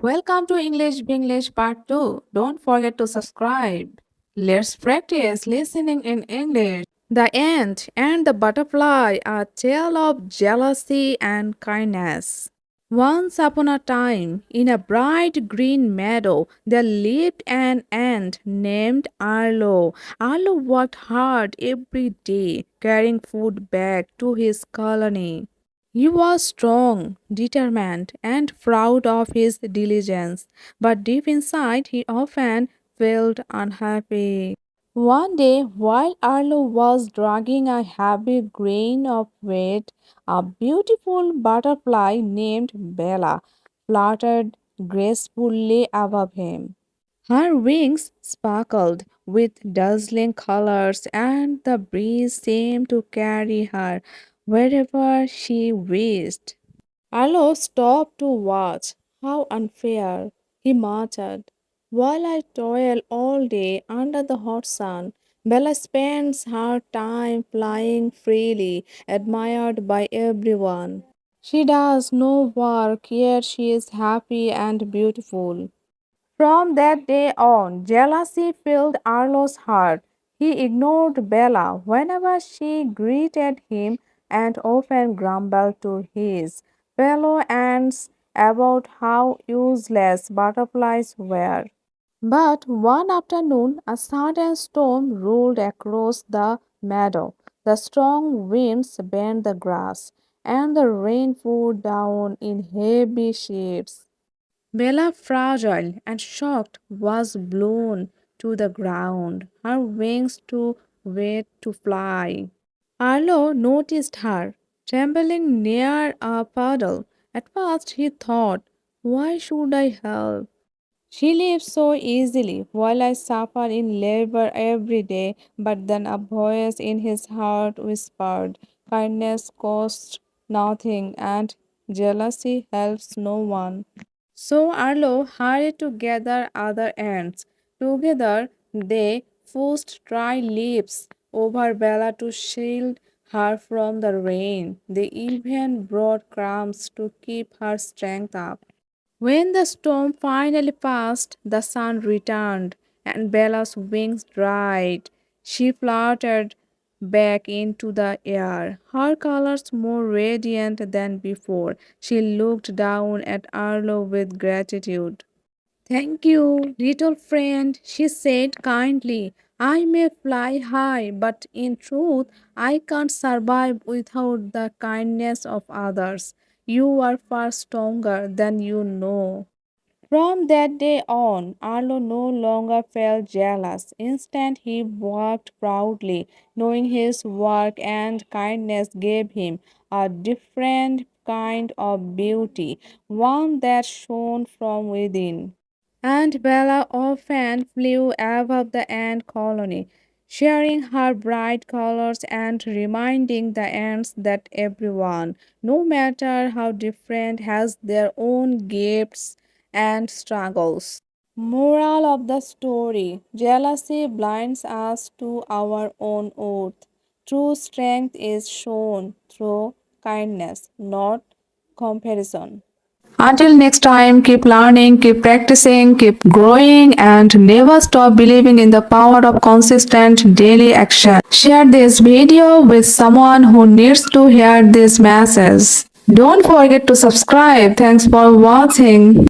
Welcome to English Binglish Part 2. Don't forget to subscribe. Let's practice listening in English. The ant and the butterfly, a tale of jealousy and kindness. Once upon a time, in a bright green meadow, there lived an ant named Arlo. Arlo worked hard every day, carrying food back to his colony. He was strong, determined, and proud of his diligence, but deep inside he often felt unhappy. One day, while Arlo was dragging a heavy grain of wheat, a beautiful butterfly named Bella fluttered gracefully above him. Her wings sparkled with dazzling colors, and the breeze seemed to carry her wherever she wished. Arlo stopped to watch. How unfair, he muttered. While I toil all day under the hot sun, Bella spends her time flying freely, admired by everyone. She does no work, yet she is happy and beautiful. From that day on, jealousy filled Arlo's heart. He ignored Bella whenever she greeted him and often grumbled to his fellow ants about how useless butterflies were. But one afternoon, a sudden storm rolled across the meadow. The strong winds bent the grass, and the rain poured down in heavy sheets. Bella, fragile and shocked, was blown to the ground, her wings too wet to fly. Arlo noticed her, trembling near a puddle. At first he thought, why should I help? She lives so easily while I suffer in labor every day. But then a voice in his heart whispered, kindness costs nothing and jealousy helps no one. So Arlo hurried to gather other ants. Together they pushed dry leaves over Bella to shield her from the rain. They even brought crumbs to keep her strength up. When the storm finally passed, the sun returned and Bella's wings dried. She fluttered back into the air, her colors more radiant than before. She looked down at Arlo with gratitude. Thank you, little friend, she said kindly. I may fly high, but in truth, I can't survive without the kindness of others. You are far stronger than you know. From that day on, Arlo no longer felt jealous. Instead, he walked proudly, knowing his work and kindness gave him a different kind of beauty, one that shone from within. And Bella often flew above the ant colony, sharing her bright colors and reminding the ants that everyone, no matter how different, has their own gifts and struggles. Moral of the story: jealousy blinds us to our own worth. True strength is shown through kindness, not comparison. Until next time, keep learning, keep practicing, keep growing, and never stop believing in the power of consistent daily action. Share this video with someone who needs to hear this message. Don't forget to subscribe. Thanks for watching.